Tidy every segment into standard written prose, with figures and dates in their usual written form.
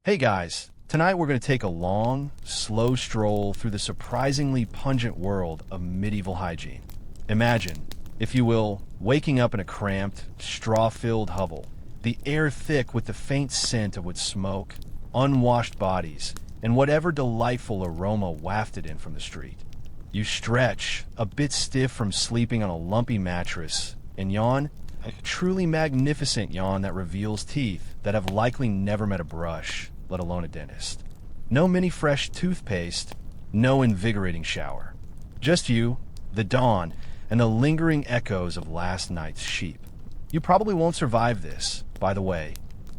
Hey guys, tonight we're going to take a long, slow stroll through the surprisingly pungent world of medieval hygiene. Imagine, if you will, waking up in a cramped, straw-filled hovel, the air thick with the faint scent of wood smoke, unwashed bodies, and whatever delightful aroma wafted in from the street. You stretch, a bit stiff from sleeping on a lumpy mattress, and yawn, a truly magnificent yawn that reveals teeth that have likely never met a brush, let alone a dentist. No mini fresh toothpaste, no invigorating shower. Just you, the dawn, and the lingering echoes of last night's sheep. You probably won't survive this, by the way,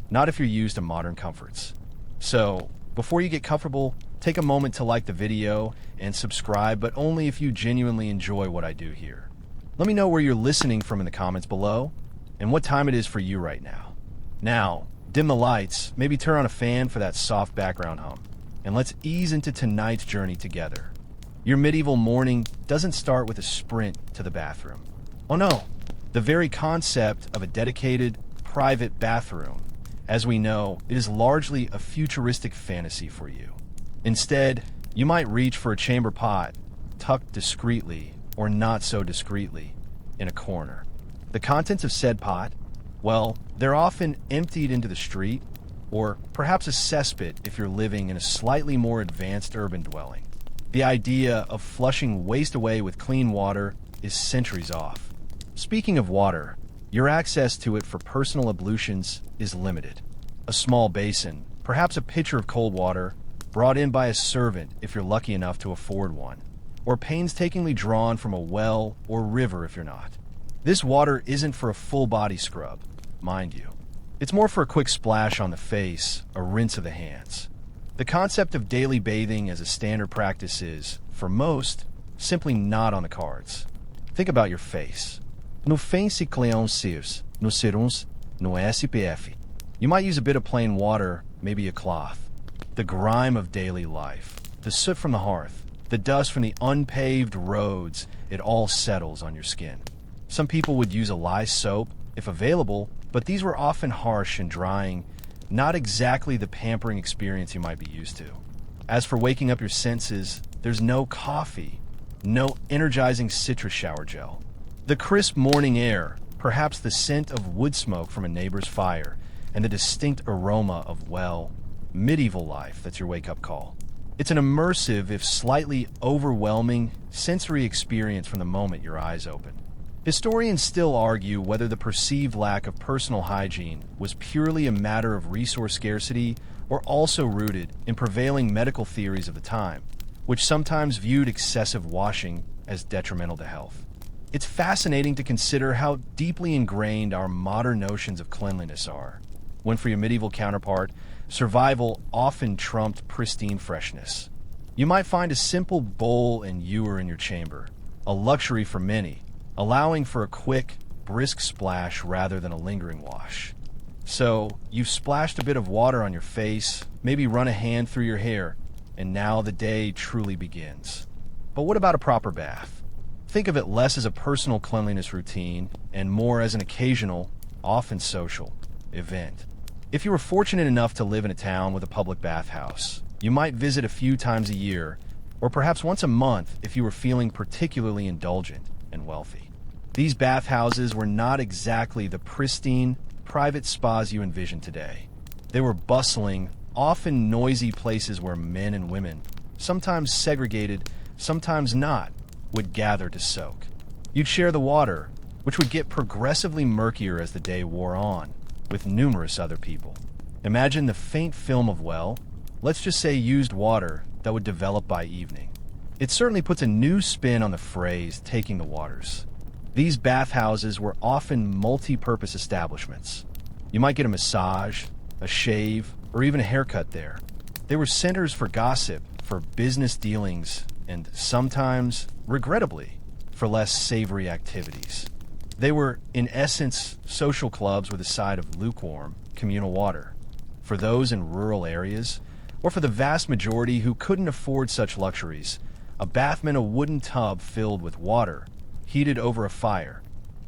not if you're used to modern comforts. So, before you get comfortable, take a moment to like the video and subscribe, but only if you genuinely enjoy what I do here. Let me know where you're listening from in the comments below, and what time it is for you right now. Now, dim the lights, maybe turn on a fan for that soft background hum, and let's ease into tonight's journey together. Your medieval morning doesn't start with a sprint to the bathroom. Oh no, the very concept of a dedicated, private bathroom, as we know, it is largely a futuristic fantasy for you. Instead, you might reach for a chamber pot, tucked discreetly, or not so discreetly, in a corner. The contents of said pot, well, they're often emptied into the street, or perhaps a cesspit if you're living in a slightly more advanced urban dwelling. The idea of flushing waste away with clean water is centuries off. Speaking of water, your access to it for personal ablutions is limited. A small basin, perhaps a pitcher of cold water, brought in by a servant if you're lucky enough to afford one, or painstakingly drawn from a well or river if you're not. This water isn't for a full body scrub, mind you. It's more for a quick splash on the face, a rinse of the hands. The concept of daily bathing as a standard practice is, for most, simply not on the cards. Think about your face. No fancy cleon sears, no serums, no SPF. You might use a bit of plain water, maybe a cloth. The grime of daily life, the soot from the hearth, the dust from the unpaved roads, it all settles on your skin. Some people would use a lye soap, if available, but these were often harsh and drying, not exactly the pampering experience you might be used to. As for waking up your senses, there's no coffee, no energizing citrus shower gel. The crisp morning air, perhaps the scent of wood smoke from a neighbor's fire, and the distinct aroma of, well, medieval life that's your wake-up call. It's an immersive, if slightly overwhelming, sensory experience from the moment your eyes open. Historians still argue whether the perceived lack of personal hygiene was purely a matter of resource scarcity or also rooted in prevailing medical theories of the time, which sometimes viewed excessive washing as detrimental to health. It's fascinating to consider how deeply ingrained our modern notions of cleanliness are, when for your medieval counterpart, survival often trumped pristine freshness. You might find a simple bowl and ewer in your chamber, a luxury for many, allowing for a quick, brisk splash rather than a lingering wash. So, you've splashed a bit of water on your face, maybe run a hand through your hair, and now the day truly begins. But what about a proper bath? Think of it less as a personal cleanliness routine and more as an occasional, often social, event. If you were fortunate enough to live in a town with a public bathhouse, you might visit a few times a year, or perhaps once a month if you were feeling particularly indulgent and wealthy. These bathhouses were not exactly the pristine, private spas you envision today. They were bustling, often noisy places where men and women, sometimes segregated, sometimes not, would gather to soak. You'd share the water, which would get progressively murkier as the day wore on, with numerous other people. Imagine the faint film of, well, let's just say used water that would develop by evening. It certainly puts a new spin on the phrase taking the waters. These bathhouses were often multi-purpose establishments. You might get a massage, a shave, or even a haircut there. They were centers for gossip, for business dealings, and sometimes, regrettably, for less savory activities. They were, in essence, social clubs with a side of lukewarm, communal water. For those in rural areas, or for the vast majority who couldn't afford such luxuries, a bath meant a wooden tub filled with water, heated over a fire,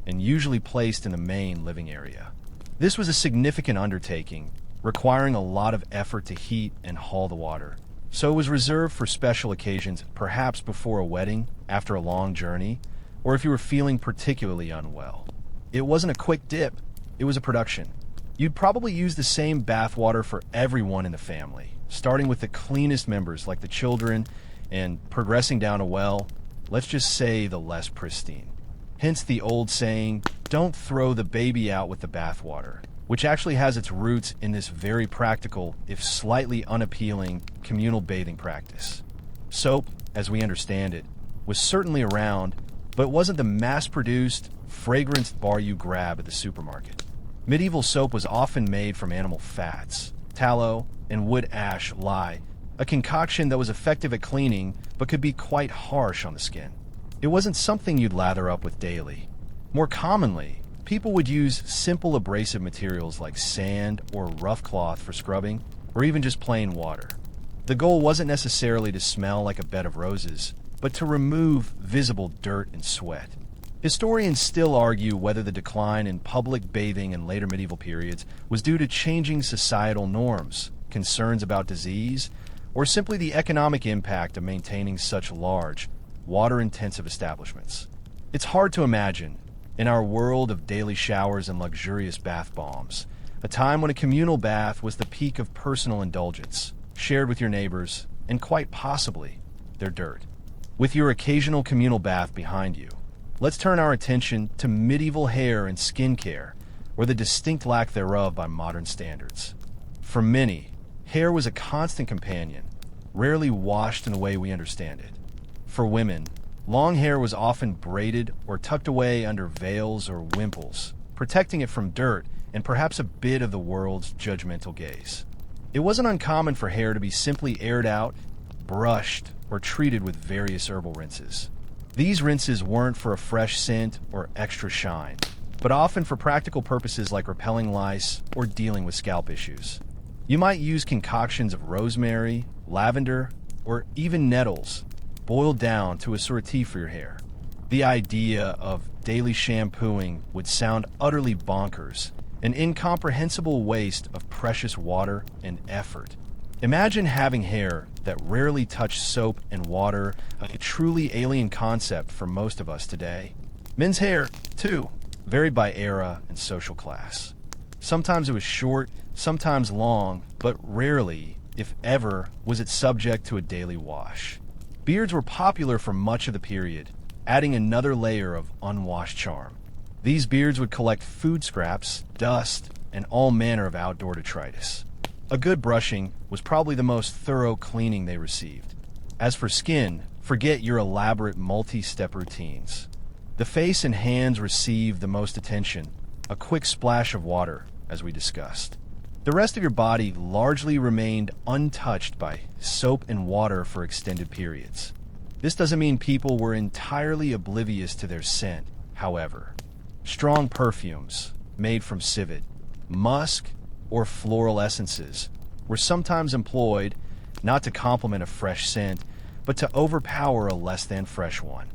and usually placed in the main living area. This was a significant undertaking, requiring a lot of effort to heat and haul the water. So it was reserved for special occasions, perhaps before a wedding, after a long journey, or if you were feeling particularly unwell. It wasn't a quick dip, it was a production. You'd probably use the same bathwater for everyone in the family, starting with the cleanest members like the children and progressing down a well, let's just say the less pristine. Hence the old saying, don't throw the baby out with the bathwater, which actually has its roots in this very practical, if slightly unappealing, communal bathing practice. Soap, as we understand it, was certainly around, but it wasn't the mass-produced, fragranced bar you grab at the supermarket. Medieval soap was often made from animal fats, tallow, and wood ash lye, a concoction that was effective at cleaning but could be quite harsh on the skin. It wasn't something you'd lather up with daily. More commonly, people would use simple abrasive materials like sand or rough cloth for scrubbing, or even just plain water. The goal wasn't necessarily to smell like a bed of roses, but to remove visible dirt and sweat. Historians still argue whether the decline in public bathing in later medieval periods was due to changing societal norms, concerns about disease, or simply the economic impact of maintaining such large, water-intensive establishments. It's hard to imagine, in our world of daily showers and luxurious bath bombs, a time when a communal bath was the peak of personal indulgence, shared with your neighbors, and quite possibly their dirt. With your occasional communal bath behind you, let's turn our attention to medieval hair and skin care, or the distinct lack thereof by modern standards. For many, hair was a constant companion, rarely washed in the way we understand it. For women, long hair was often braided or tucked away under veils or wimples, protecting it from dirt and perhaps a bit of the world's judgmental gaze. It wasn't uncommon for hair to be simply aired out, brushed, or treated with various herbal rinses. These rinses weren't for a fresh scent or extra shine, but often for practical purposes like repelling lice or dealing with scalp issues. You might use concoctions of rosemary, lavender, or even nettles, boiled down to a sort of tea for your hair. The idea of daily shampooing would sound utterly bonkers, an incomprehensible waste of precious water and effort. Imagine having hair that rarely touched soap and water, a truly alien concept for most of us today. Men's hair, too, varied by era and social class. Sometimes it was short, sometimes long, but rarely, if ever, was it subject to a daily wash. Beards were popular for much of the period, adding another layer of unwashed charm. These beards would collect food scraps, dust, and all manner of outdoor detritus. A good brushing was probably the most thorough cleaning they received. As for skin, forget your elaborate multi-step routines. The face and hands received the most attention, a quick splash of water, as we discussed. The rest of your body largely remained untouched by soap and water for extended periods. This doesn't mean people were entirely oblivious to their scent, however. Strong perfumes, made from civet, musk, or floral essences, were sometimes employed, not to complement a fresh scent, but to overpower a less-than fresh one.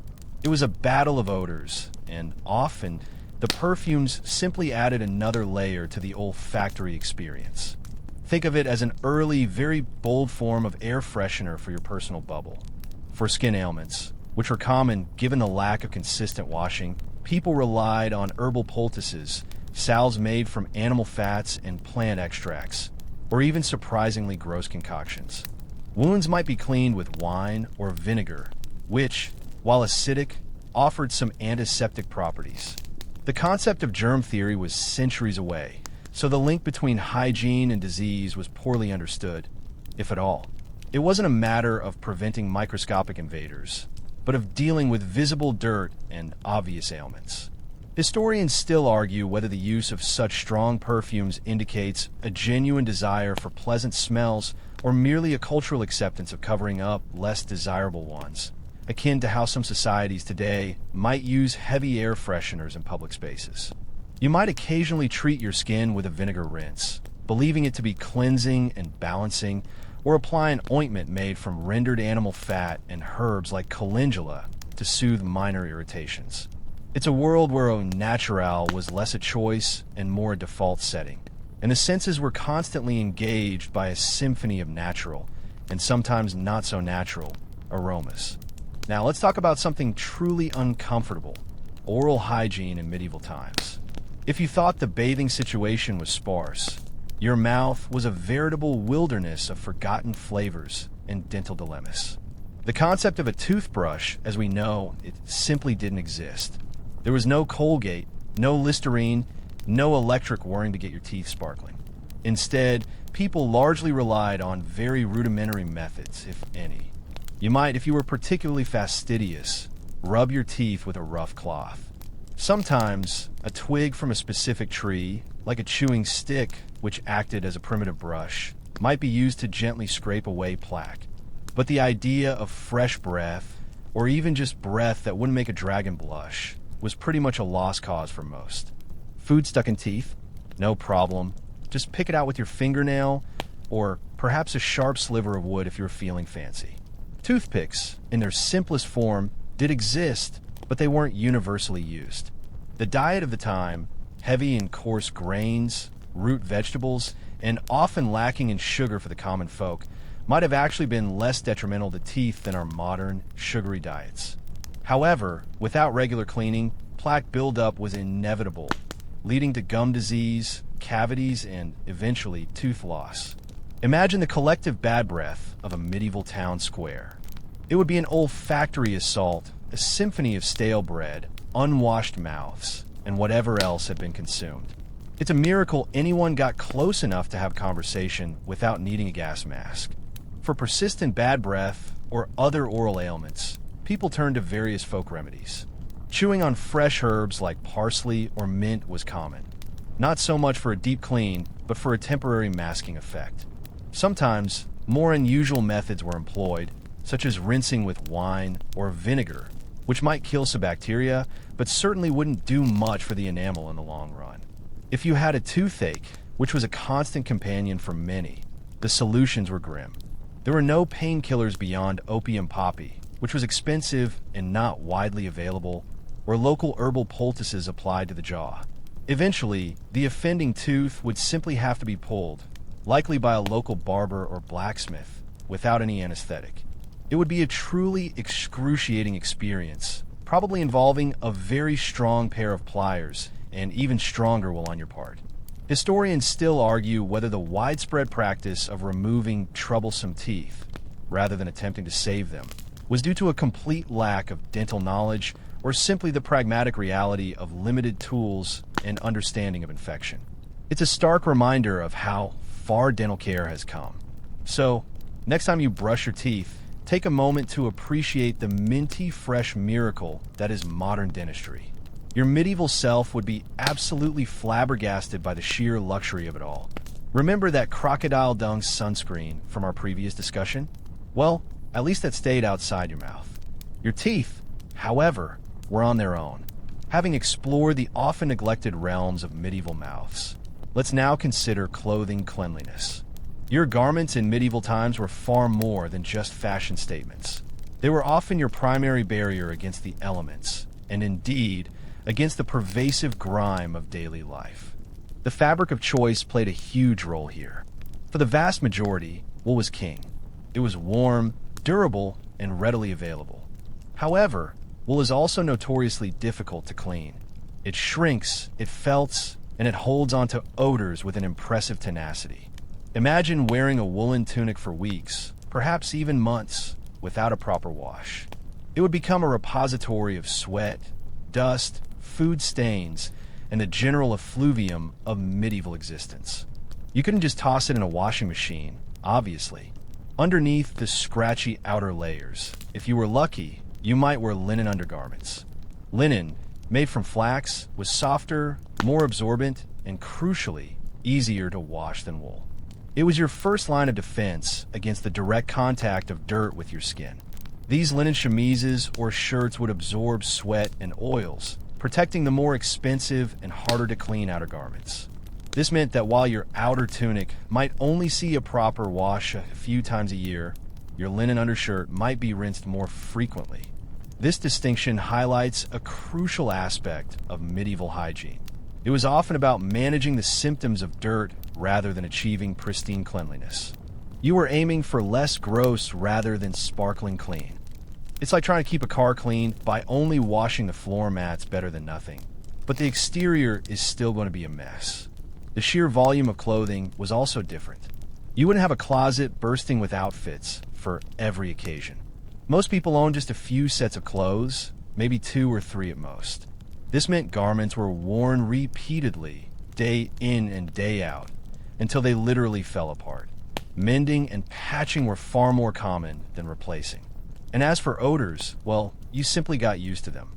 It was a battle of odors, and often the perfumes simply added another layer to the olfactory experience. Think of it as an early, very bold form of air freshener for your personal bubble. For skin ailments, which were common given the lack of consistent washing, people relied on herbal poultices, salves made from animal fats and plant extracts, or even surprisingly gross concoctions. Wounds might be cleaned with wine or vinegar, which, while acidic, offered some antiseptic properties. The concept of germ theory was centuries away, so the link between hygiene and disease was poorly understood, if at all. It wasn't a matter of preventing microscopic invaders, but of dealing with visible dirt and obvious ailments. Historians still argue whether the use of such strong perfumes indicates a genuine desire for pleasant smells or merely a cultural acceptance of covering up less desirable ones, akin to how some societies today might use heavy air fresheners in public spaces. You might occasionally treat your skin with a vinegar rinse, believing it to be cleansing and balancing, or apply an ointment made from rendered animal fat and herbs like calendula to soothe minor irritations. It's a world where au naturel was less a choice and more a default setting. and the senses were constantly engaged by a symphony of natural, and sometimes not so natural, aromas. Now let's talk about something truly uncomfortable: oral hygiene in medieval times. If you thought the bathing situation was sparse, your mouth was a veritable wilderness of forgotten flavors and dental dilemmas. The concept of a toothbrush, as we know, it simply didn't exist. There was no Colgate, no Listerine, no electric whirring to get your teeth sparkling. Instead, people largely relied on very rudimentary methods, if any. You might, if you were particularly fastidious, rub your teeth with a rough cloth. Sometimes, a twig from a specific tree, like a chewing stick, which acted as a primitive brush, might be used to gently scrape away plaque. But the idea of fresh breath, or even just breath that wouldn't make a dragon blush, was pretty much a lost cause for most. Food stuck in teeth? No problem. Just pick it out with your fingernail, or perhaps a sharp sliver of wood if you're feeling fancy. Toothpicks, in their simplest form, did exist, but they weren't universally used. The diet of the time, heavy in coarse grains, root vegetables, and often lacking in sugar for the common folk, might have actually been less detrimental to teeth than our modern, sugary diets. However, without regular cleaning, plaque buildup was inevitable, leading to gum disease, cavities, and eventually tooth loss. Imagine the collective bad breath of a medieval town square. It would be an olfactory assault, a symphony of stale bread, unwashed mouths, and whatever else had been consumed. It's a miracle anyone got close enough to have conversation without needing a gas mask. For persistent bad breath or other oral ailments, people turned to various folk remedies. Chewing on fresh herbs like parsley or mint was common. Not so much for a deep clean, but for a temporary masking effect. Sometimes, more unusual methods were employed, such as rinsing with wine or vinegar, which might kill some bacteria, but certainly wouldn't do much for the enamel in the long run. If you had a toothache, which was a constant companion for many, the solutions were grim. There were no painkillers beyond opium poppy, which was expensive and not widely available, or local herbal poultices applied to the jaw. Eventually, the offending tooth would simply have to be pulled, likely by a local barber or blacksmith, without any anesthetic. It would be a truly excruciating experience, probably involving a very strong pair of pliers, and even stronger while on your part. Historians still argue whether the widespread practice of removing troublesome teeth, rather than attempting to save them, was due to a complete lack of dental knowledge or simply the pragmatic reality of limited tools and understanding of infection. It's a stark reminder of how far dental care has come. So, next time you brush your teeth, take a moment to appreciate the minty fresh miracle that is modern dentistry. Your medieval self would be absolutely flabbergasted by the sheer luxury of it all. Remember that crocodile dung sunscreen from our previous discussion? Well, at least that stayed outside your mouth. Your teeth, however, were on their own. Having explored the often neglected realms of medieval mouths, let's now consider clothing cleanliness. Your garments in medieval times were far more than just fashion statements. They were often your primary barrier against the elements, and indeed, against the pervasive grime of daily life. The fabric of choice played a huge role here. For the vast majority, wool was king. It was warm, durable, and readily available. However, wool is also notoriously difficult to clean. It shrinks, it felts, and it holds onto odors with an impressive tenacity. Imagine wearing a woolen tunic for weeks, perhaps even months, without a proper wash. It would become a repository of sweat, dust, food stains, and the general effluvium of medieval existence. You couldn't just toss it in a washing machine, obviously. Underneath the scratchy outer layers, if you were lucky, you might wear linen undergarments. Linen, made from flax, was softer, more absorbent, and crucially, easier to wash than wool. It was your first line of defense against the direct contact of dirt with your skin. These linen chemises or shirts would absorb sweat and oils, protecting the more expensive and harder to clean outer garments. This meant that while your outer tunic might only see a proper wash a few times a year, your linen undershirt might be rinsed more frequently. This distinction highlights a crucial aspect of medieval hygiene. It was often about managing the symptoms of dirt rather than achieving pristine cleanliness. You were aiming for less gross rather than sparkling clean. It's like trying to keep a car clean by only washing the floor mats better than nothing. But the exterior is still going to be a mess. The sheer volume of clothing was also different. You wouldn't have a closet bursting with outfits for every occasion. Most people owned just a few sets of clothes, maybe 2 or 3 at most. This meant garments were worn repeatedly, day in and day out, until they literally fell apart. Mending and patching were far more common than replacing. And as for odors, well, you simply got used to them.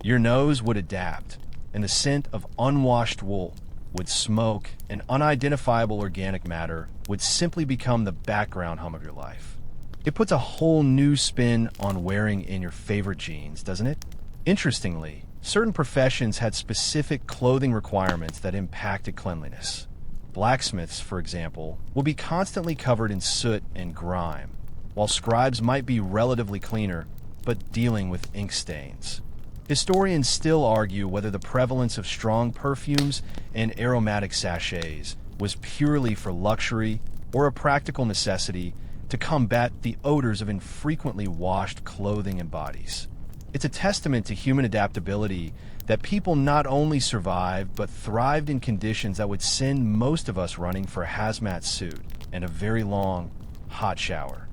Your nose would adapt, and the scent of unwashed wool would smoke, and unidentifiable organic matter would simply become the background hum of your life. It puts a whole new spin on wearing in your favorite jeans, doesn't it? Interestingly, certain professions had specific clothing requirements that impacted cleanliness. Blacksmiths, for example, will be constantly covered in soot and grime, while scribes might be relatively cleaner, but dealing with ink stains. Historians still argue whether the prevalence of strong perfumes and aromatic sachets was purely for luxury or a practical necessity to combat the odors of infrequently washed clothing and bodies. It's a testament to human adaptability that people not only survived but thrived in conditions that would send most of us running for a hazmat suit and a very long, hot shower.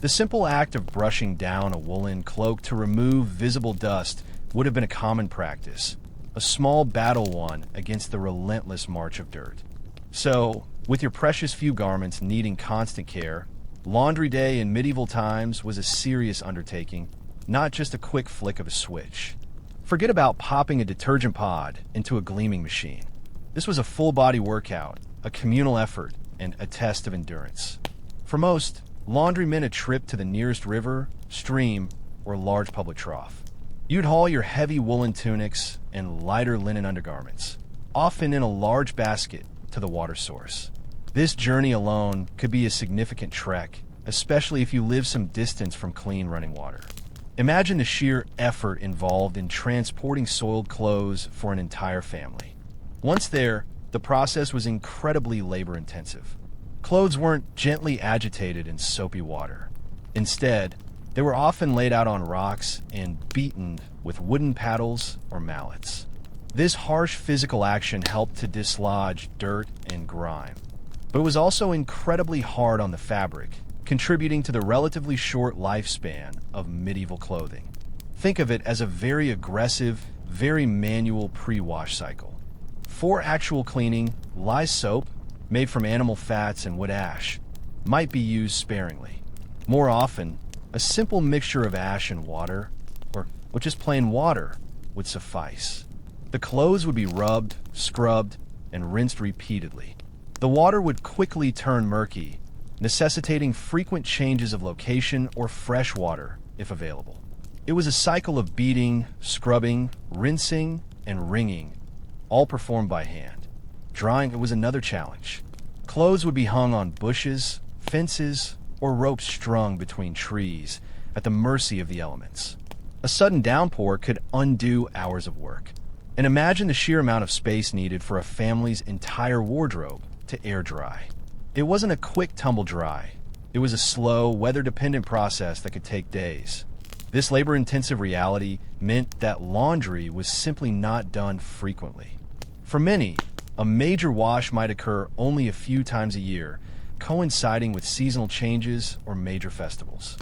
The simple act of brushing down a woolen cloak to remove visible dust would have been a common practice, a small battle won against the relentless march of dirt. So, with your precious few garments needing constant care, laundry day in medieval times was a serious undertaking, not just a quick flick of a switch. Forget about popping a detergent pod into a gleaming machine. This was a full-body workout, a communal effort, and a test of endurance. For most, laundry meant a trip to the nearest river, stream, or large public trough. You'd haul your heavy woolen tunics and lighter linen undergarments, often in a large basket, to the water source. This journey alone could be a significant trek, especially if you live some distance from clean running water. Imagine the sheer effort involved in transporting soiled clothes for an entire family. Once there, the process was incredibly labor-intensive. Clothes weren't gently agitated in soapy water. Instead, they were often laid out on rocks and beaten with wooden paddles or mallets. This harsh physical action helped to dislodge dirt and grime. But it was also incredibly hard on the fabric, contributing to the relatively short lifespan of medieval clothing. Think of it as a very aggressive, very manual pre-wash cycle. For actual cleaning, lye soap, made from animal fats and wood ash, might be used sparingly. More often, a simple mixture of ash and water, or just plain water, would suffice. The clothes would be rubbed, scrubbed, and rinsed repeatedly. The water would quickly turn murky, necessitating frequent changes of location or fresh water, if available. It was a cycle of beating, scrubbing, rinsing, and wringing, all performed by hand. Drying was another challenge. Clothes would be hung on bushes, fences, or ropes strung between trees, at the mercy of the elements. A sudden downpour could undo hours of work. And imagine the sheer amount of space needed for a family's entire wardrobe to air dry. It wasn't a quick tumble dry. It was a slow, weather-dependent process that could take days. This labor-intensive reality meant that laundry was simply not done frequently. For many, a major wash might occur only a few times a year, coinciding with seasonal changes or major festivals.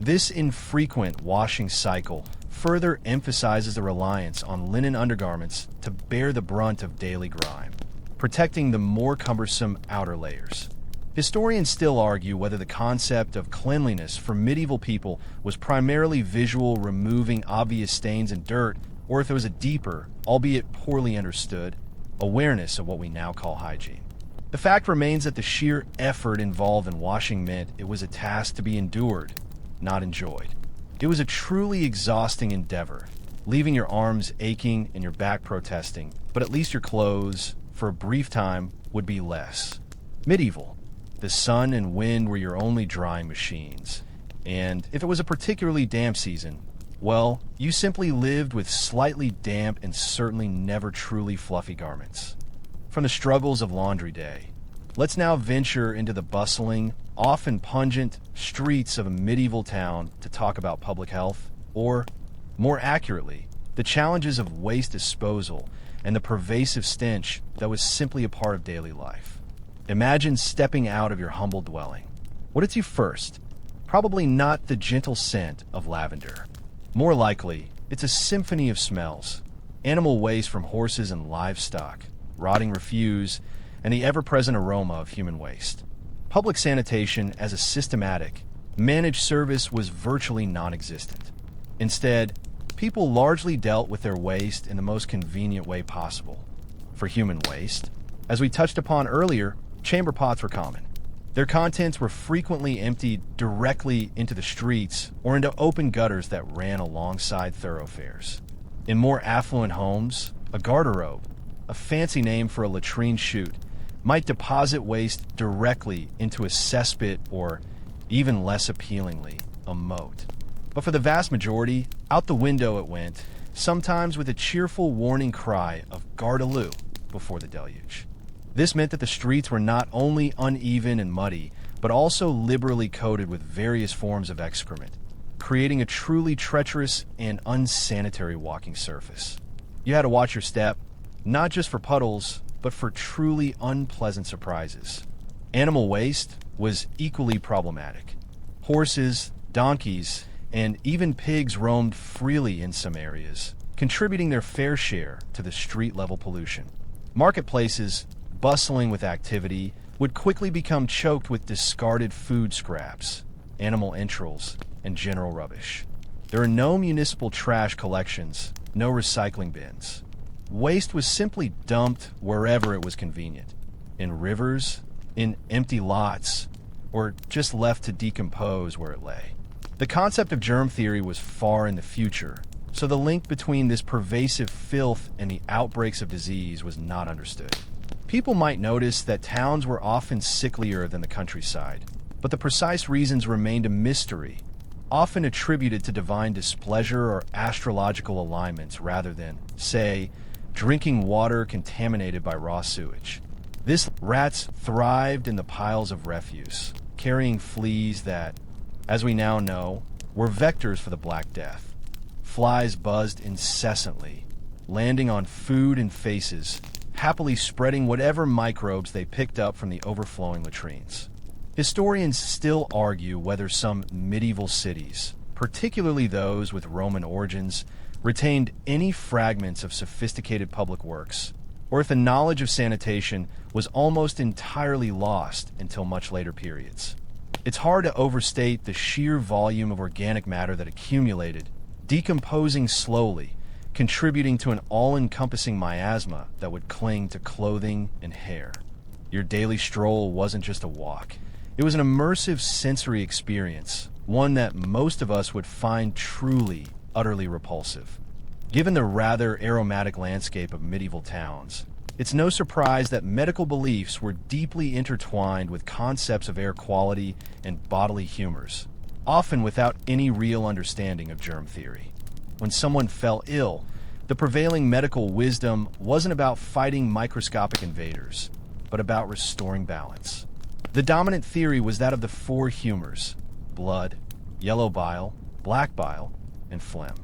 This infrequent washing cycle further emphasizes the reliance on linen undergarments to bear the brunt of daily grime, protecting the more cumbersome outer layers. Historians still argue whether the concept of cleanliness for medieval people was primarily visual, removing obvious stains and dirt, or if it was a deeper, albeit poorly understood, awareness of what we now call hygiene. The fact remains that the sheer effort involved in washing meant it was a task to be endured, not enjoyed. It was a truly exhausting endeavor, leaving your arms aching and your back protesting, but at least your clothes, for a brief time, would be less. Medieval. The sun and wind were your only drying machines, and if it was a particularly damp season, well, you simply lived with slightly damp and certainly never truly fluffy garments. From the struggles of laundry day, Let's now venture into the bustling, often pungent streets of a medieval town to talk about public health, or, more accurately, the challenges of waste disposal and the pervasive stench that was simply a part of daily life. Imagine stepping out of your humble dwelling. What hits you first? Probably not the gentle scent of lavender. More likely, it's a symphony of smells. Animal waste from horses and livestock, rotting refuse, and the ever-present aroma of human waste. Public sanitation as a systematic, managed service was virtually non-existent. Instead, people largely dealt with their waste in the most convenient way possible. For human waste, as we touched upon earlier, chamber pots were common. Their contents were frequently emptied directly into the streets or into open gutters that ran alongside thoroughfares. In more affluent homes, a garderobe, a fancy name for a latrine chute, might deposit waste directly into a cesspit or, even less appealingly, a moat. But for the vast majority, out the window it went, sometimes with a cheerful warning cry of "Gardaloo" before the deluge. This meant that the streets were not only uneven and muddy, but also liberally coated with various forms of excrement, creating a truly treacherous and unsanitary walking surface. You had to watch your step, not just for puddles, but for truly unpleasant surprises. Animal waste was equally problematic. Horses, donkeys, and even pigs roamed freely in some areas, contributing their fair share to the street-level pollution. Marketplaces, bustling with activity, would quickly become choked with discarded food scraps, animal entrails, and general rubbish. There are no municipal trash collections, no recycling bins. Waste was simply dumped wherever it was convenient, in rivers, in empty lots, or just left to decompose where it lay. The concept of germ theory was far in the future, so the link between this pervasive filth and the outbreaks of disease was not understood. People might notice that towns were often sicklier than the countryside, but the precise reasons remained a mystery, often attributed to divine displeasure or astrological alignments rather than, say, drinking water contaminated by raw sewage. Rats thrived in the piles of refuse, carrying fleas that, as we now know, were vectors for the Black Death. Flies buzzed incessantly, landing on food and faces, happily spreading whatever microbes they picked up from the overflowing latrines. Historians still argue whether some medieval cities, particularly those with Roman origins, retained any fragments of sophisticated public works, or if the knowledge of sanitation was almost entirely lost until much later periods. It's hard to overstate the sheer volume of organic matter that accumulated, decomposing slowly, contributing to an all-encompassing miasma that would cling to clothing and hair. Your daily stroll wasn't just a walk. It was an immersive sensory experience, one that most of us would find truly, utterly repulsive. Given the rather aromatic landscape of medieval towns, it's no surprise that medical beliefs were deeply intertwined with concepts of air quality and bodily humors, often without any real understanding of germ theory. When someone fell ill, the prevailing medical wisdom wasn't about fighting microscopic invaders, but about restoring balance. The dominant theory was that of the four humors: blood, yellow bile, black bile, and phlegm.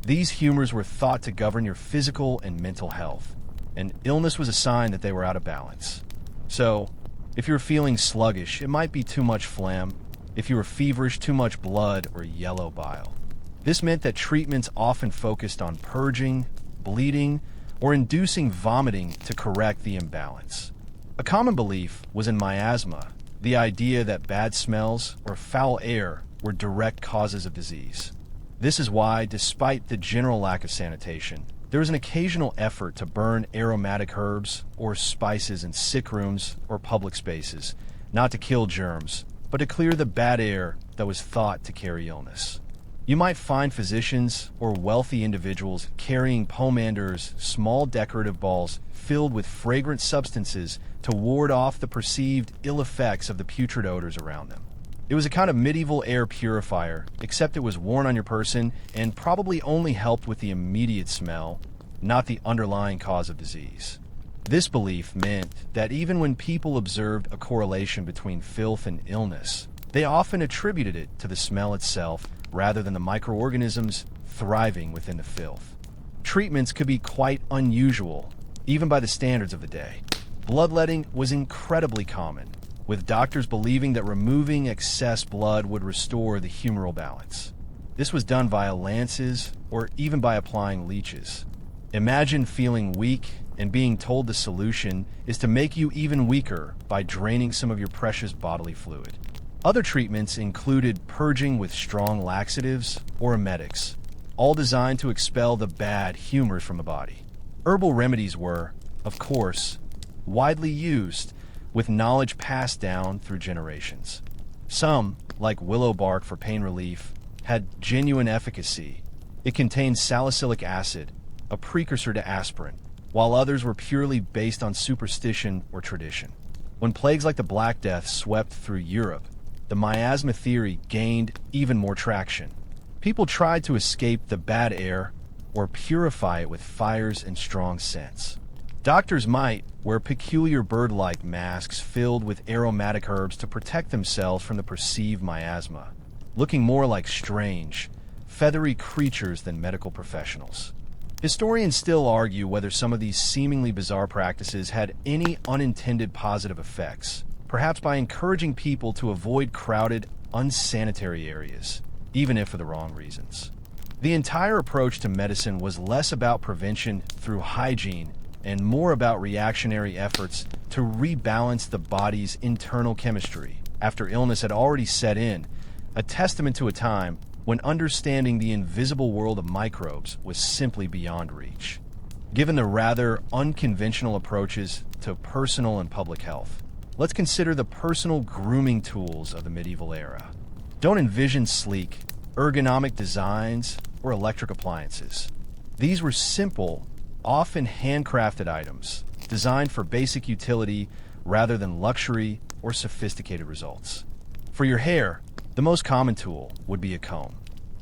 These humors were thought to govern your physical and mental health, and illness was a sign that they were out of balance. So, if you're feeling sluggish, it might be too much phlegm. If you were feverish, too much blood or yellow bile. This meant that treatments often focused on purging, bleeding, or inducing vomiting to correct the imbalance. A common belief was in miasma, the idea that bad smells or foul air were direct causes of disease. This is why, despite the general lack of sanitation, there was an occasional effort to burn aromatic herbs or spices in sick rooms or public spaces, not to kill germs, but to clear the bad air that was thought to carry illness. You might find physicians or wealthy individuals carrying pomanders, small decorative balls filled with fragrant substances to ward off the perceived ill effects of the putrid odors around them. It was a kind of medieval air purifier, except it was worn on your person and probably only helped with the immediate smell, not the underlying cause of disease. This belief meant that even when people observed a correlation between filth and illness, they often attributed it to the smell itself rather than the microorganisms thriving within the filth. Treatments could be quite unusual, even by the standards of the day. Bloodletting was incredibly common, with doctors believing that removing excess blood would restore the humoral balance. This was done via lances or even by applying leeches. Imagine feeling weak and being told the solution is to make you even weaker by draining some of your precious bodily fluid. Other treatments included purging with strong laxatives or emetics, all designed to expel the bad humors from the body. Herbal remedies were, of course, widely used, with knowledge passed down through generations. Some, like willow bark for pain relief, had genuine efficacy. It contained salicylic acid, a precursor to aspirin, while others were purely based on superstition or tradition. When plagues like the Black Death swept through Europe, the miasma theory gained even more traction. People tried to escape the bad air or purify it with fires and strong scents. Doctors might wear peculiar bird-like masks filled with aromatic herbs to protect themselves from the perceived miasma, looking more like strange, feathery creatures than medical professionals. Historians still argue whether some of these seemingly bizarre practices had any unintended positive effects, perhaps by encouraging people to avoid crowded, unsanitary areas, even if for the wrong reasons. The entire approach to medicine was less about prevention through hygiene and more about reactionary efforts to rebalance the body's internal chemistry after illness had already set in, a testament to a time when understanding the invisible world of microbes was simply beyond reach. Given the rather unconventional approaches to personal and public health, let's consider the personal grooming tools of the medieval era. Don't envision sleek, ergonomic designs or electric appliances. These were simple, often handcrafted items, designed for basic utility rather than luxury or sophisticated results. For your hair, the most common tool would be a comb.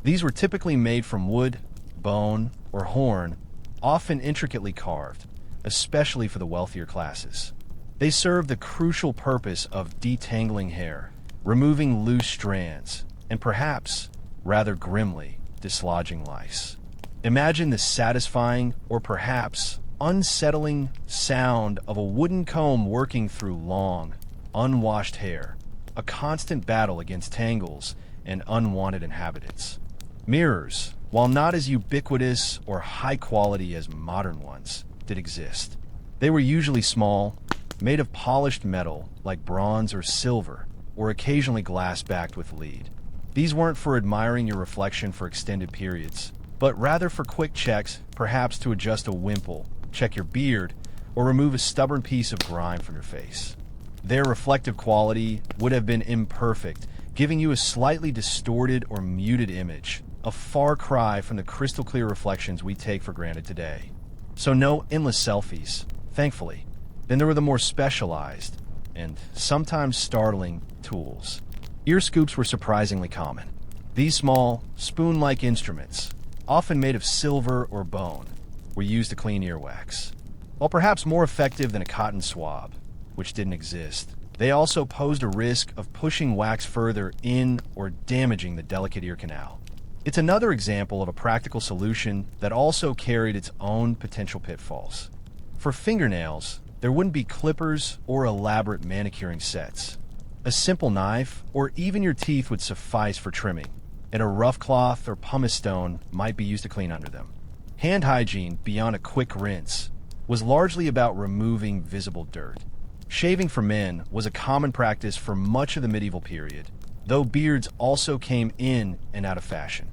These were typically made from wood, bone, or horn, often intricately carved, especially for the wealthier classes. They served the crucial purpose of detangling hair, removing loose strands, and perhaps, rather grimly, dislodging lice. Imagine the satisfying, or perhaps unsettling, sound of a wooden comb working through long, unwashed hair, a constant battle against tangles and unwanted inhabitants. Mirrors, while not as ubiquitous or high quality as modern ones, did exist. They were usually small, made of polished metal like bronze or silver, or occasionally glass-backed with lead. These weren't for admiring your reflection for extended periods, but rather for quick checks, perhaps to adjust a wimple, check your beard, or remove a stubborn piece of grime from your face. Their reflective quality would have been imperfect, giving you a slightly distorted or muted image, a far cry from the crystal clear reflections we take for granted today. So no endless selfies, thankfully. Then there were the more specialized, and sometimes startling, tools. Ear scoops were surprisingly common. These small, spoon-like instruments, often made of silver or bone, were used to clean earwax. While perhaps more effective than a cotton swab, which didn't exist, they also posed a risk of pushing wax further in or damaging the delicate ear canal. It's another example of a practical solution that also carried its own potential pitfalls. For fingernails, there wouldn't be clippers or elaborate manicuring sets. A simple knife or even your teeth would suffice for trimming, and a rough cloth or pumice stone might be used to clean under them. Hand hygiene, beyond a quick rinse, was largely about removing visible dirt. Shaving for men was a common practice for much of the medieval period, though beards also came in and out of fashion.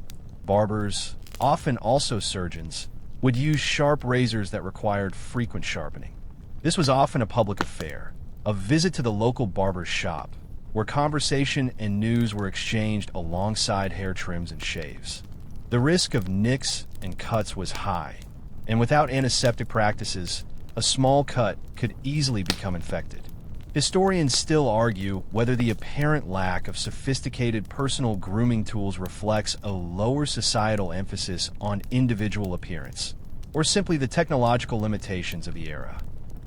Barbers, often also surgeons, would use sharp razors that required frequent sharpening. This was often a public affair, a visit to the local barber's shop, where conversation and news were exchanged alongside hair trims and shaves. The risk of nicks and cuts was high, and without antiseptic practices, a small cut could easily become infected. Historians still argue whether the apparent lack of sophisticated personal grooming tools reflects a lower societal emphasis on individual appearance, or simply the technological limitations of the era.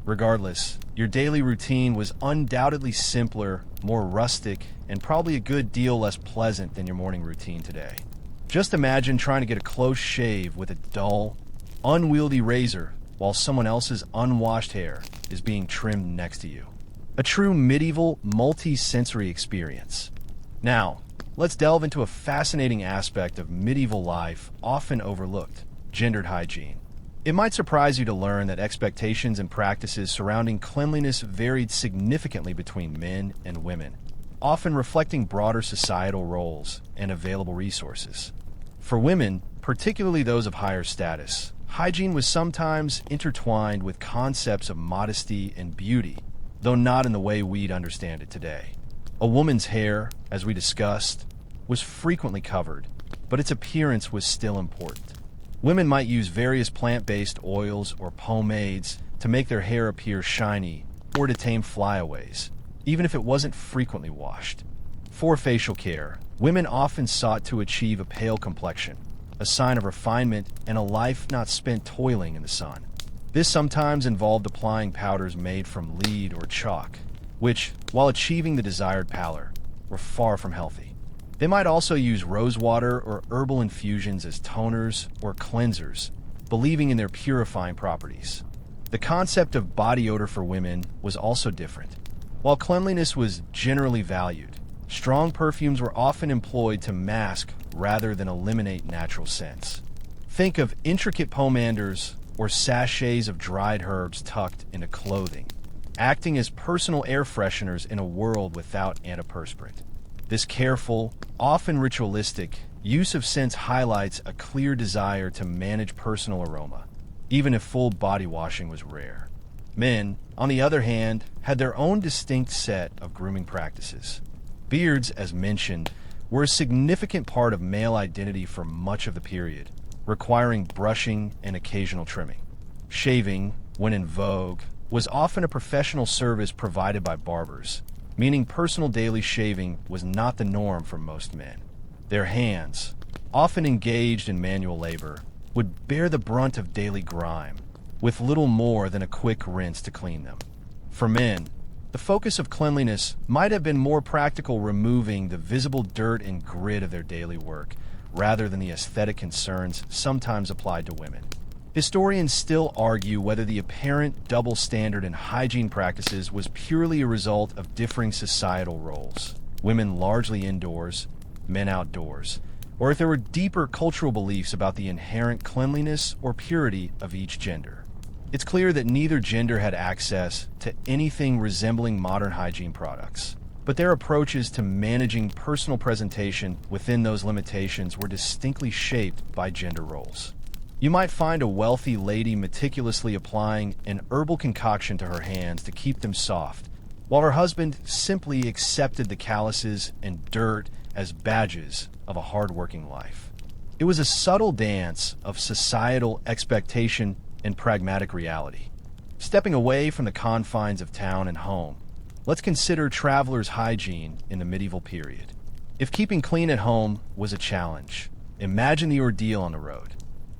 Regardless, your daily routine was undoubtedly simpler, more rustic, and probably a good deal less pleasant than your morning routine today. Just imagine trying to get a close shave with a dull, unwieldy razor while someone else's unwashed hair is being trimmed next to you. A true medieval, multi-sensory experience. Now, let's delve into a fascinating aspect of medieval life often overlooked: gendered hygiene. It might surprise you to learn that expectations and practices surrounding cleanliness varied significantly between men and women, often reflecting broader societal roles and available resources. For women, particularly those of higher status, hygiene was sometimes intertwined with concepts of modesty and beauty, though not in the way we'd understand it today. A woman's hair, as we discussed, was frequently covered, but its appearance was still important. Women might use various plant-based oils or pomades to make their hair appear shiny or to tame flyaways, even if it wasn't frequently washed. For facial care, women often sought to achieve a pale complexion, a sign of refinement and a life not spent toiling in the sun. This sometimes involved applying powders made from lead or chalk, which, while achieving the desired pallor, were far from healthy. They might also use rosewater or herbal infusions as toners or cleansers, believing in their purifying properties. The concept of body odor for women was also different. While cleanliness was generally valued, strong perfumes were often employed to mask rather than eliminate natural scents. Think of intricate pomanders or sachets of dried herbs tucked into clothing, acting as personal air fresheners in a world without antiperspirant. This careful, often ritualistic, use of scents highlights a clear desire to manage personal aroma, even if full body washing was rare. Men, on the other hand, had their own distinct set of grooming practices. Beards, as mentioned, were a significant part of male identity for much of the period, requiring brushing and occasional trimming. Shaving, when in vogue, was often a professional service provided by barbers, meaning personal daily shaving was not the norm for most men. Their hands, often engaged in manual labor, would bear the brunt of daily grime, with little more than a quick rinse to clean them. For men, the focus of cleanliness might have been more practical, removing the visible dirt and grit of their daily work, rather than the aesthetic concerns sometimes applied to women. Historians still argue whether the apparent double standard in hygiene practices was purely a result of differing societal roles, women largely indoors, men outdoors, or if there were deeper cultural beliefs about the inherent cleanliness or purity of each gender. It's clear that neither gender had access to anything resembling modern hygiene products, but their approaches to managing personal presentation within those limitations were distinctly shaped by gender roles. You might find a wealthy lady meticulously applying an herbal concoction to her hands to keep them soft, while her husband simply accepted the calluses and dirt as badges of a hard-working life. It was a subtle dance of societal expectation and pragmatic reality. Stepping away from the confines of town and home, let's consider travelers' hygiene in the medieval period. If keeping clean at home was a challenge, imagine the ordeal on the road.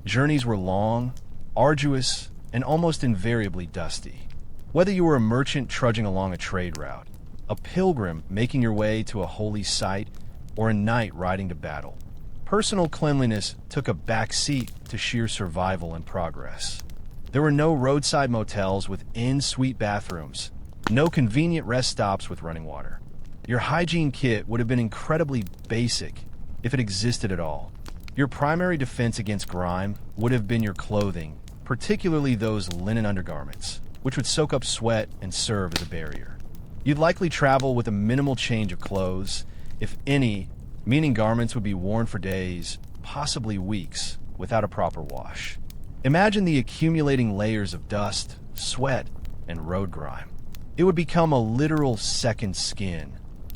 Journeys were long, arduous, and almost invariably dusty. Whether you were a merchant trudging along a trade route, a pilgrim making your way to a holy site, or a knight riding to battle, personal cleanliness took a back seat to sheer survival and progress. There were no roadside motels with en-suite bathrooms, no convenient rest stops with running water. Your hygiene kit would have been incredibly basic, if it existed at all. Your primary defense against grime would have been your clothing, particularly those linen undergarments, which would soak up sweat and serve as a barrier. You'd likely travel with a minimal change of clothes, if any, meaning garments would be worn for days, possibly weeks, without a proper wash. Imagine the accumulating layers of dust, sweat, and road grime. It would become a literal second skin,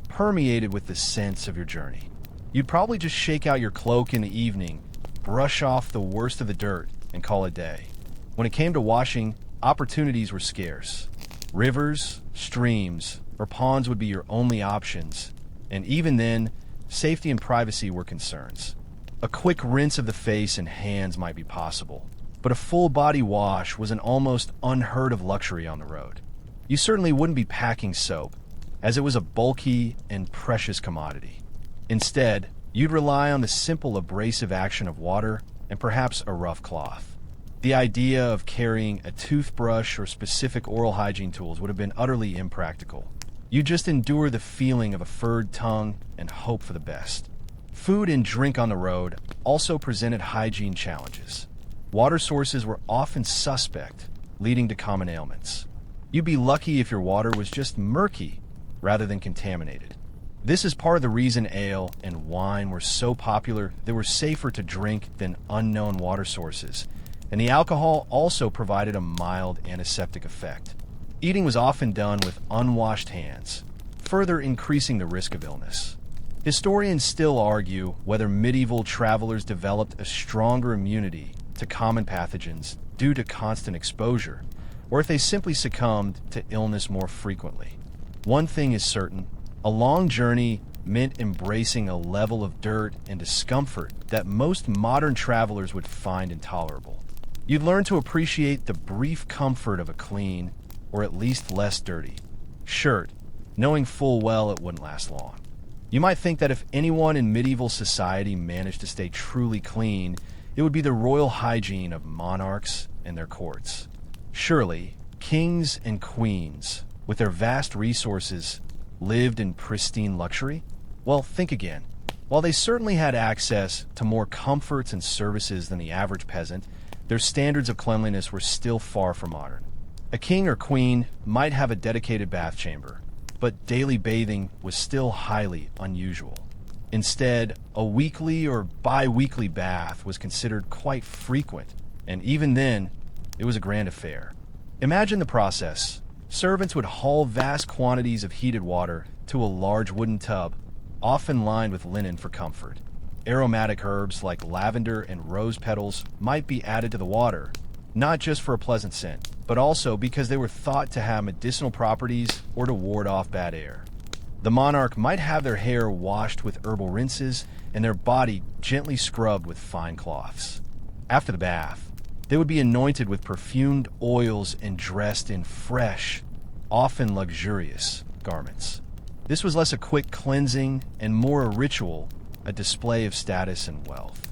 permeated with the scents of your journey. You'd probably just shake out your cloak in the evening, brush off the worst of the dirt, and call it a day. When it came to washing, opportunities were scarce. Rivers, streams, or ponds would be your only options, and even then, safety and privacy were concerns. A quick rinse of the face and hands might be possible, but but a full-body wash was an almost unheard-of luxury on the road. You certainly wouldn't be packing soap, as it was a bulky and precious commodity. Instead, you'd rely on the simple abrasive action of water and perhaps a rough cloth. The idea of carrying a toothbrush or specific oral hygiene tools would have been utterly impractical. You just endure the feeling of a furred tongue and hope for the best. Food and drink on the road also presented hygiene challenges. Water sources were often suspect, leading to common ailments. You'd be lucky if your water was just murky rather than contaminated. This is part of the reason ale and wine were so popular. They were safer to drink than unknown water sources, and the alcohol also provided a mild antiseptic effect. Eating was often done with unwashed hands, further increasing the risk of illness. Historians still argue whether medieval travelers developed a stronger immunity to common pathogens due to constant exposure, or if they simply succumbed to illness more frequently. One thing is certain: a long journey meant embracing a level of dirt and discomfort that most modern travelers would find intolerable. You'd learn to appreciate the brief comfort of a clean, or at least less dirty, shirt, knowing full well it wouldn't last long. You might think that if anyone in medieval society managed to stay truly clean, it would be the royal hygiene of monarchs and their courts. Surely, kings and queens, with their vast resources, lived in pristine luxury? Well, think again. While they certainly had access to more comforts and services than the average peasant, their standards of cleanliness were still far from modern. A king or queen might have a dedicated bath chamber, but daily bathing was still highly unusual. Instead, a weekly or bi-weekly bath was considered quite frequent, and even then, it was a grand affair. Imagine the process. Servants would haul vast quantities of heated water to a large wooden tub, often lined with linen for comfort. Aromatic herbs like lavender and rose petals might be added to the water, not just for a pleasant scent, but also because they were thought to have medicinal properties or to ward off bad air. The monarch might have their hair washed with herbal rinses and their body gently scrubbed with fine cloths. After the bath, they would be anointed with perfumed oils and dressed in fresh, often luxurious, garments. This was less a quick cleansing and more a ritual, a display of status and wealth.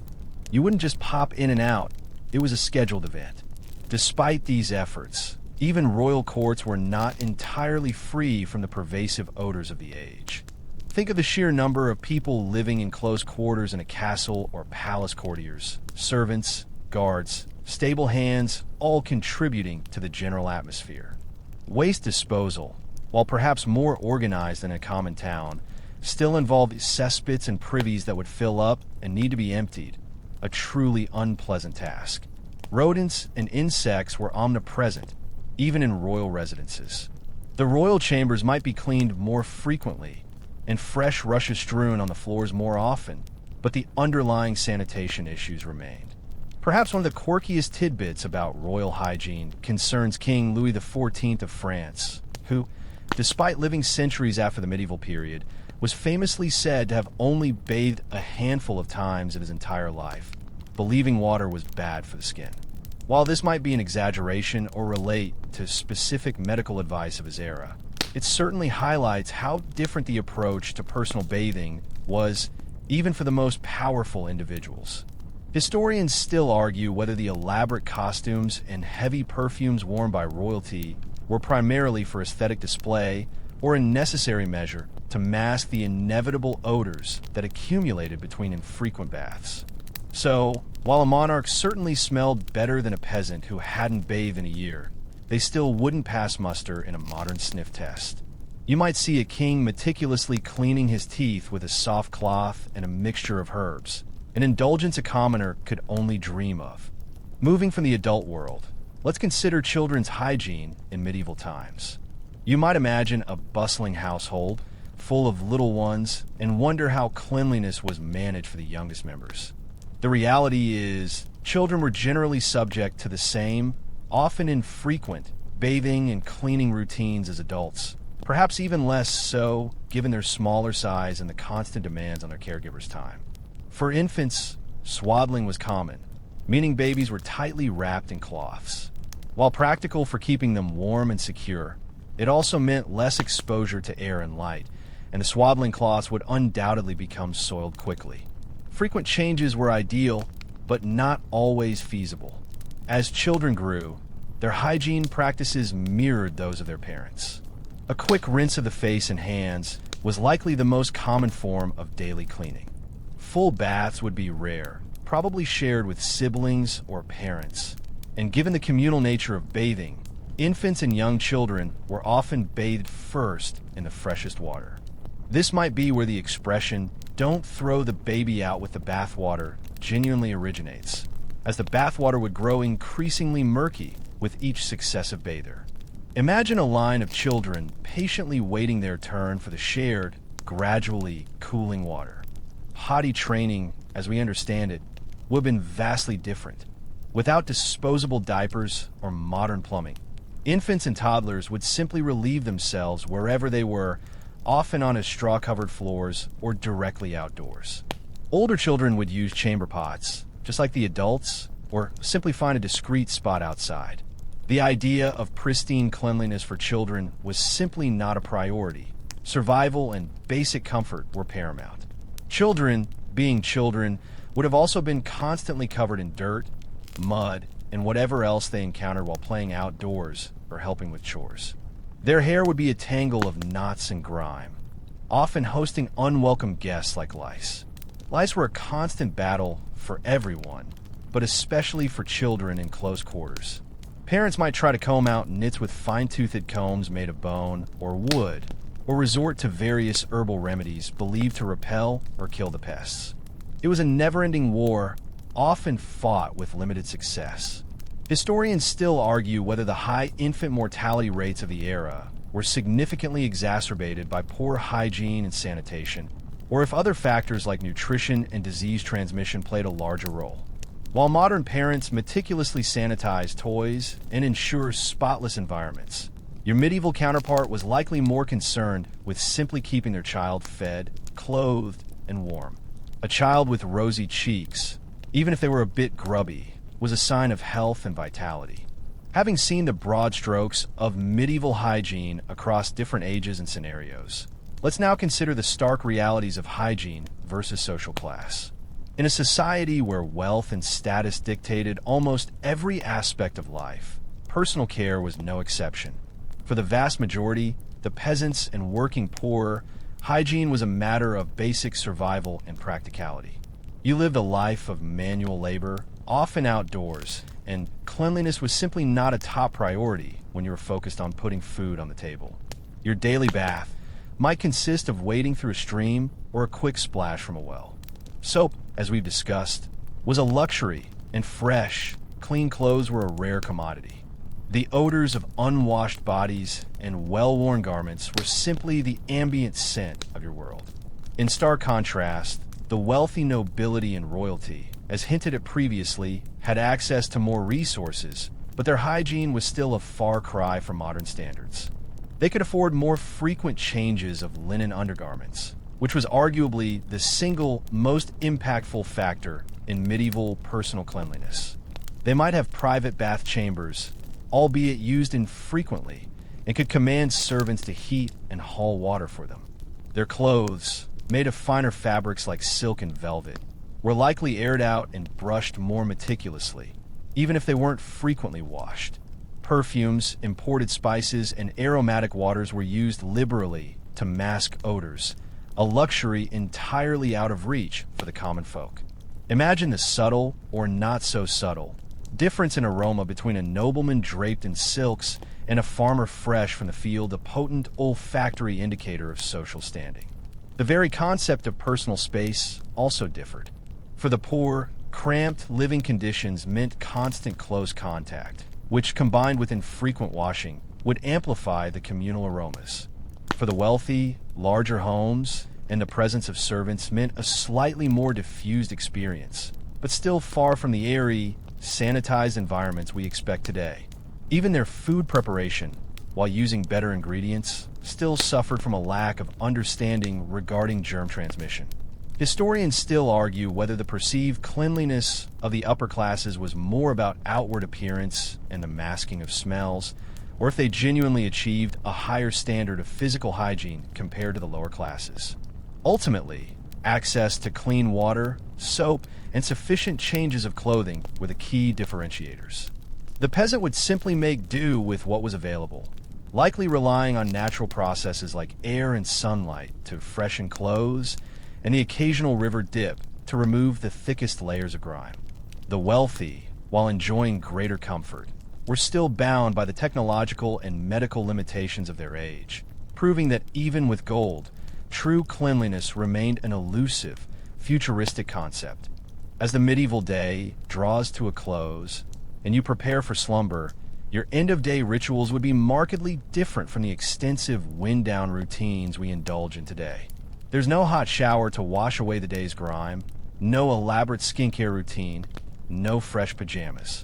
You wouldn't just pop in and out, it was a scheduled event. Despite these efforts, even royal courts were not entirely free from the pervasive odors of the age. Think of the sheer number of people living in close quarters in a castle or palace: courtiers, servants, guards, stable hands, all contributing to the general atmosphere. Waste disposal, while perhaps more organized than a common town, still involved cesspits and privies that would fill up and need to be emptied, a truly unpleasant task. Rodents and insects were omnipresent, even in royal residences. The royal chambers might be cleaned more frequently, and fresh rushes strewn on the floors more often, but the underlying sanitation issues remained. Perhaps one of the quirkiest tidbits about royal hygiene concerns King Louis XIV of France, who, despite living centuries after the medieval period, was famously said to have only bathed a handful of times in his entire life, believing water was bad for the skin. While this might be an exaggeration or relate to specific medical advice of his era, it certainly highlights how different the approach to personal bathing was, even for the most powerful individuals. Historians still argue whether the elaborate costumes and heavy perfumes worn by royalty were primarily for aesthetic display or a necessary measure to mask the inevitable odors that accumulated between infrequent baths. So, while a monarch certainly smelled better than a peasant who hadn't bathed in a year, they still wouldn't pass muster in a modern sniff test. You might see a king meticulously cleaning his teeth with a soft cloth and a mixture of herbs, an indulgence a commoner could only dream of. Moving from the adult world, let's consider children's hygiene in medieval times. You might imagine a bustling household, full of little ones, and wonder how cleanliness was managed for the youngest members. The reality is, children were generally subject to the same, often infrequent, bathing and cleaning routines as adults, perhaps even less so given their smaller size and the constant demands on their caregivers' time. For infants, swaddling was common, meaning babies were tightly wrapped in cloths. While practical for keeping them warm and secure, it also meant less exposure to air and light, and the swaddling cloths would undoubtedly become soiled quickly. Frequent changes were ideal, but not always feasible. As children grew, their hygiene practices mirrored those of their parents. A quick rinse of the face and hands was likely the most common form of daily cleaning. Full baths would be rare, probably shared with siblings or parents. And given the communal nature of bathing, infants and young children were often bathed first in the freshest water. This might be where the expression, "don't throw the baby out with the bathwater," genuinely originates, as the bathwater would grow increasingly murky with each successive bather. Imagine a line of children patiently waiting their turn for the shared, gradually cooling water. Potty training, as we understand it, would have been vastly different. Without disposable diapers or modern plumbing, infants and toddlers would simply relieve themselves wherever they were, often on straw-covered floors or directly outdoors. Older children would use chamber pots, just like the adults, or simply find a discreet spot outside. The idea of pristine cleanliness for children was simply not a priority. Survival and basic comfort were paramount. Children, being children, would have also been constantly covered in dirt, mud, and whatever else they encountered while playing outdoors or helping with chores. Their hair would be a tangle of knots and grime, often hosting unwelcome guests like lice. Lice were a constant battle for everyone, but especially for children in close quarters. Parents might try to comb out nits with fine-toothed combs made of bone or wood, or resort to various herbal remedies believed to repel or kill the pests. It was a never-ending war, often fought with limited success. Historians still argue whether the high infant mortality rates of the era were significantly exacerbated by poor hygiene and sanitation, or if other factors like nutrition and disease transmission played a larger role. While modern parents meticulously sanitize toys and ensure spotless environments, your medieval counterpart was likely more concerned with simply keeping their child fed, clothed, and warm. A child with rosy cheeks, even if they were a bit grubby, was a sign of health and vitality. Having seen the broad strokes of medieval hygiene across different ages and scenarios, let's now consider the stark realities of hygiene versus social class. In a society where wealth and status dictated almost every aspect of life, personal care was no exception. For the vast majority, the peasants and working poor, hygiene was a matter of basic survival and practicality. You lived a life of manual labor, often outdoors, and cleanliness was simply not a top priority when you were focused on putting food on the table. Your daily bath might consist of wading through a stream or a quick splash from a well. Soap, as we've discussed, was a luxury, and fresh, clean clothes were a rare commodity. The odors of unwashed bodies and well-worn garments were simply the ambient scent of your world. In stark contrast, the wealthy nobility and royalty, as hinted at previously, had access to more resources, but their hygiene was still a far cry from modern standards. They could afford more frequent changes of linen undergarments, which was arguably the single most impactful factor in medieval personal cleanliness. They might have private bath chambers, albeit used infrequently, and could command servants to heat and haul water for them. Their clothes, made of finer fabrics like silk and velvet, were likely aired out and brushed more meticulously, even if they weren't frequently washed. Perfumes, imported spices, and aromatic waters were used liberally to mask odors, a luxury entirely out of reach for the common folk. Imagine the subtle, or not so subtle, difference in aroma between a nobleman draped in silks and a farmer fresh from the field, a potent olfactory indicator of social standing. The very concept of personal space also differed. For the poor, cramped living conditions meant constant close contact, which, combined with infrequent washing, would amplify the communal aromas. For the wealthy, larger homes and the presence of servants meant a slightly more diffused experience, but still far from the airy, sanitized environments we expect today. Even their food preparation, while using better ingredients, still suffered from a lack of understanding regarding germ transmission. Historians still argue whether the perceived cleanliness of the upper classes was more about outward appearance and the masking of smells, or if they genuinely achieved a higher standard of physical hygiene compared to the lower classes. Ultimately, access to clean water, soap, and sufficient changes of clothing were the key differentiators. The peasant would simply make do with what was available, likely relying on natural processes like air and sunlight to freshen clothes and the occasional river dip to remove the thickest layers of grime. The wealthy, while enjoying greater comfort, were still bound by the technological and medical limitations of their age, proving that even with gold, true cleanliness remained an elusive, futuristic concept. As the medieval day draws to a close and you prepare for slumber, your end-of-day rituals would be markedly different from the extensive wind-down routines we indulge in today. There's no hot shower to wash away the day's grime, no elaborate skincare routine, no fresh pajamas.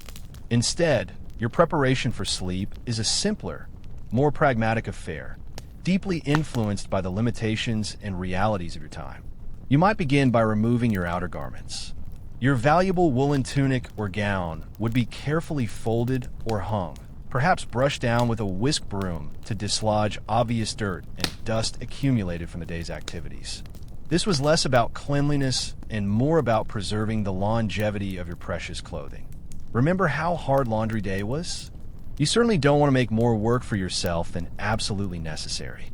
Instead, your preparation for sleep is a simpler, more pragmatic affair, deeply influenced by the limitations and realities of your time. You might begin by removing your outer garments. Your valuable woolen tunic or gown would be carefully folded or hung, perhaps brushed down with a whisk broom to dislodge obvious dirt and dust accumulated from the day's activities. This was less about cleanliness and more about preserving the longevity of your precious clothing. Remember how hard laundry day was? You certainly don't want to make more work for yourself than absolutely necessary.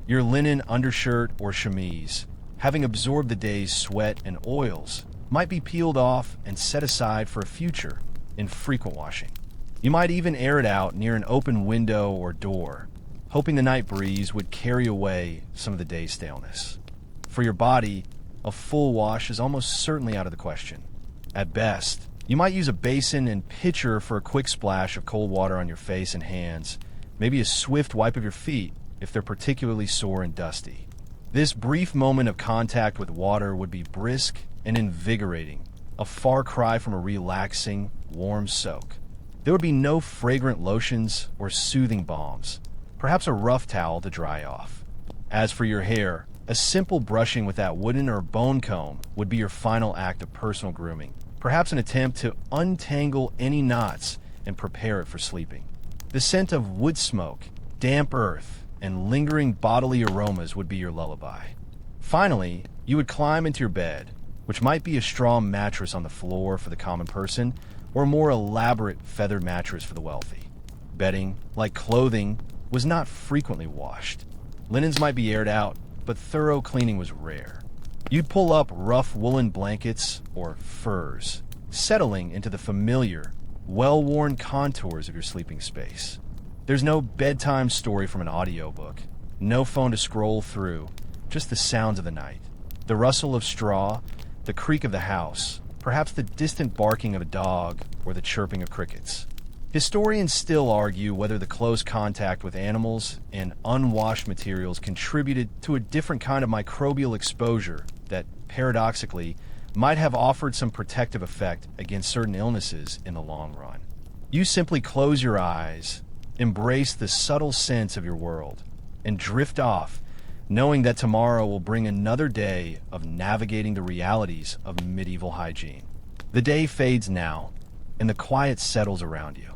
Your linen undershirt or chemise, having absorbed the day's sweat and oils, might be peeled off and set aside for a future, infrequent washing. You might even air it out near an open window or door, hoping the night breeze would carry away some of the day's staleness. For your body, a full wash is almost certainly out of the question. At best, you might use a basin and pitcher for a quick splash of cold water on your face and hands, maybe a swift wipe of your feet if they're particularly sore and dusty. This brief moment of contact with water would be brisk and invigorating, a far cry from a relaxing, warm soak. There would be no fragrant lotions or soothing balms, perhaps a rough towel to dry off. As for your hair, a simple brushing with that wooden or bone comb would be your final act of personal grooming, perhaps an attempt to untangle any knots and prepare it for sleeping. The scent of wood smoke, damp earth, and lingering bodily aromas would be your lullaby. Finally, you would climb into your bed, which might be a straw mattress on the floor for the common person, or a more elaborate feathered mattress for the wealthy. Bedding, like clothing, was not frequently washed. Linens might be aired out, but thorough cleaning was rare. You'd pull up rough woolen blankets or furs, settling into the familiar, well-worn contours of your sleeping space. There's no bedtime story from an audiobook, no phone to scroll through, just the sounds of the night. The rustle of straw, the creak of the house, perhaps the distant barking of a dog or the chirping of crickets. Historians still argue whether the close contact with animals and unwashed materials contributed to a different kind of microbial exposure that, paradoxically, might have offered some protective effect against certain illnesses in the long run. You simply close your eyes, embrace the subtle sense of your world, and drift off, knowing that tomorrow will bring another day of navigating the realities of medieval hygiene. The day fades now, and the quiet settles around you.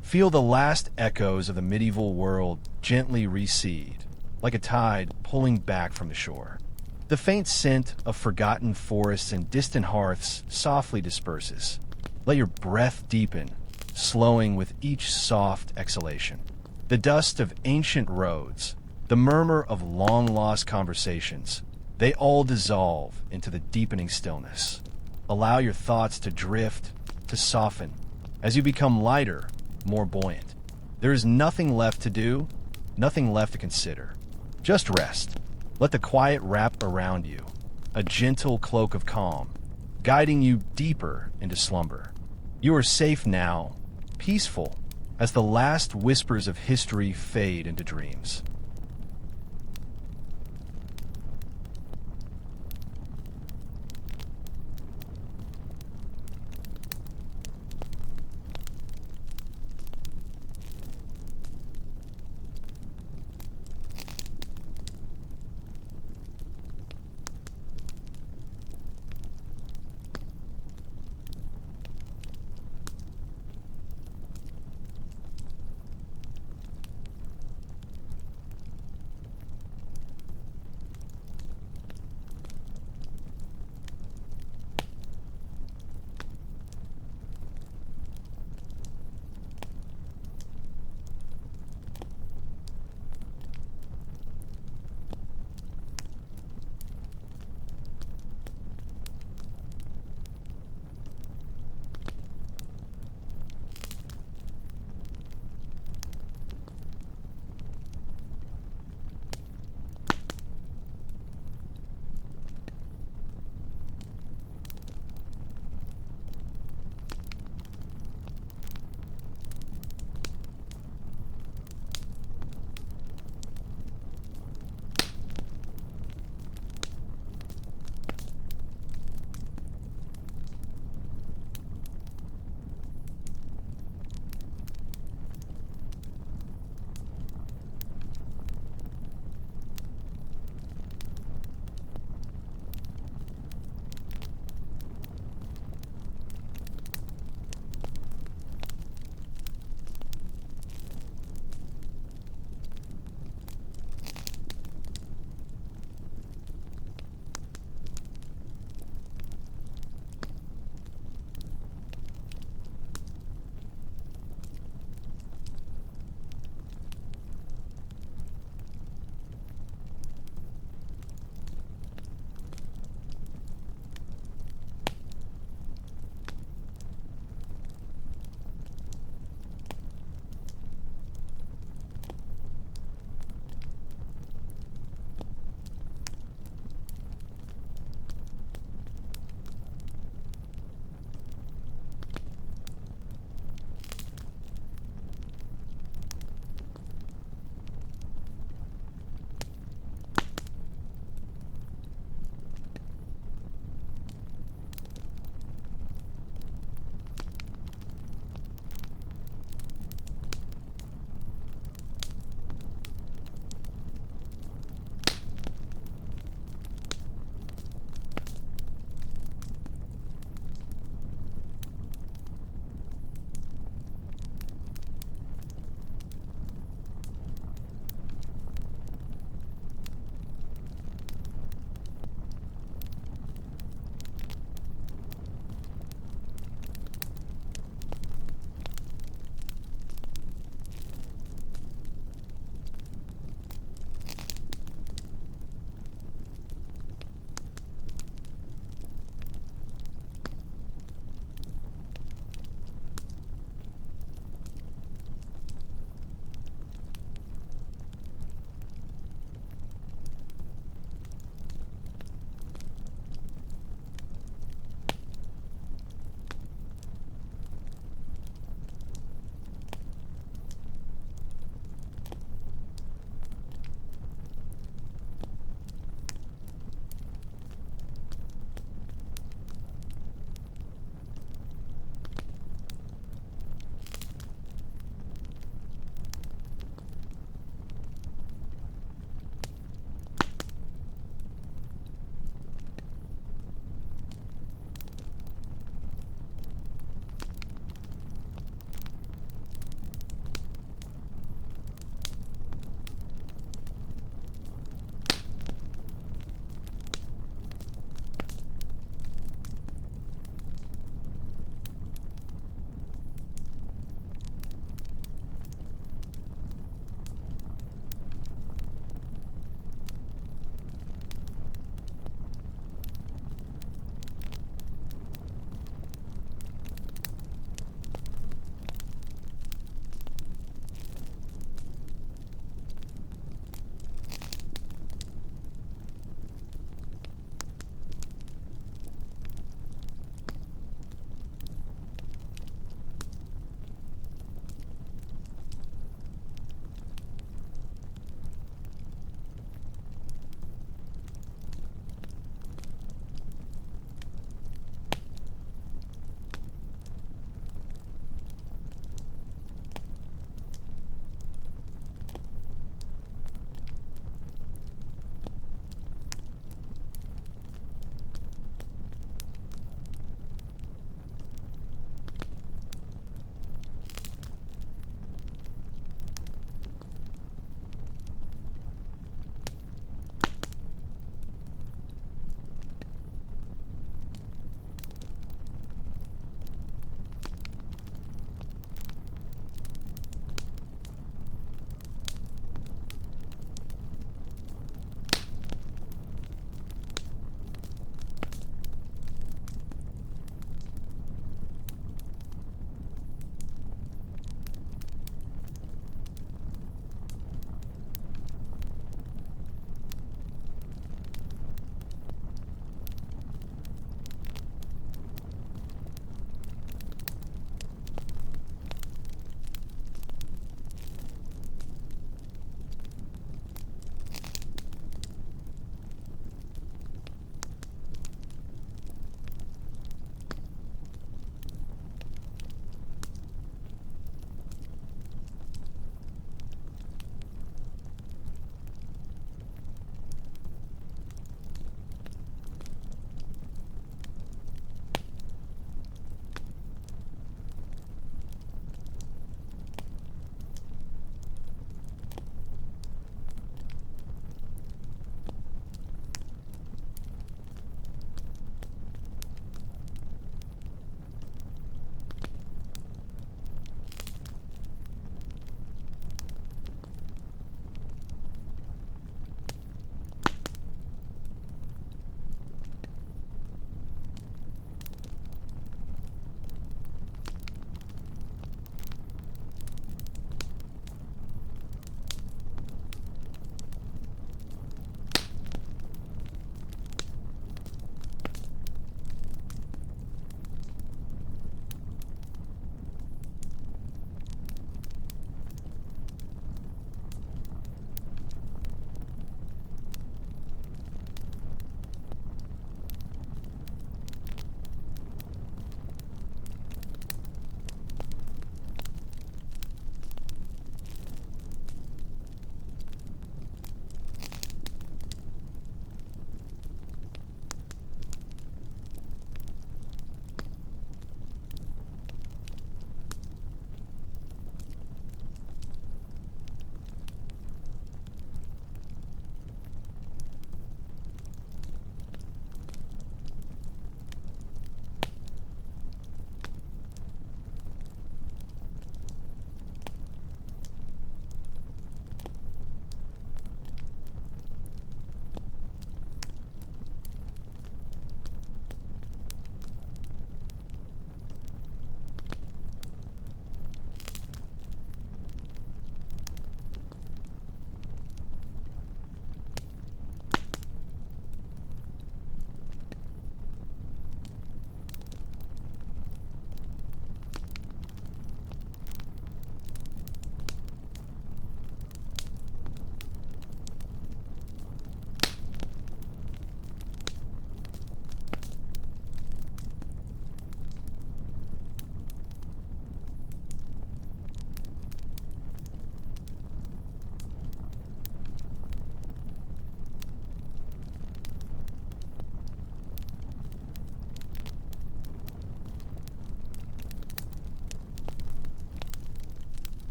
Feel the last echoes of the medieval world gently recede, like a tide pulling back from the shore. The faint scent of forgotten forests and distant hearths softly disperses. Let your breath deepen, slowing with each soft exhalation. The dust of ancient roads, the murmur of long-lost conversations, they all dissolve into the deepening stillness. Allow your thoughts to drift, to soften. As you become lighter, more buoyant, there is nothing left to do, nothing left to consider. Just rest. Let the quiet wrap around you, a gentle cloak of calm, guiding you deeper into slumber. You are safe now, peaceful, as the last whispers of history fade into dreams.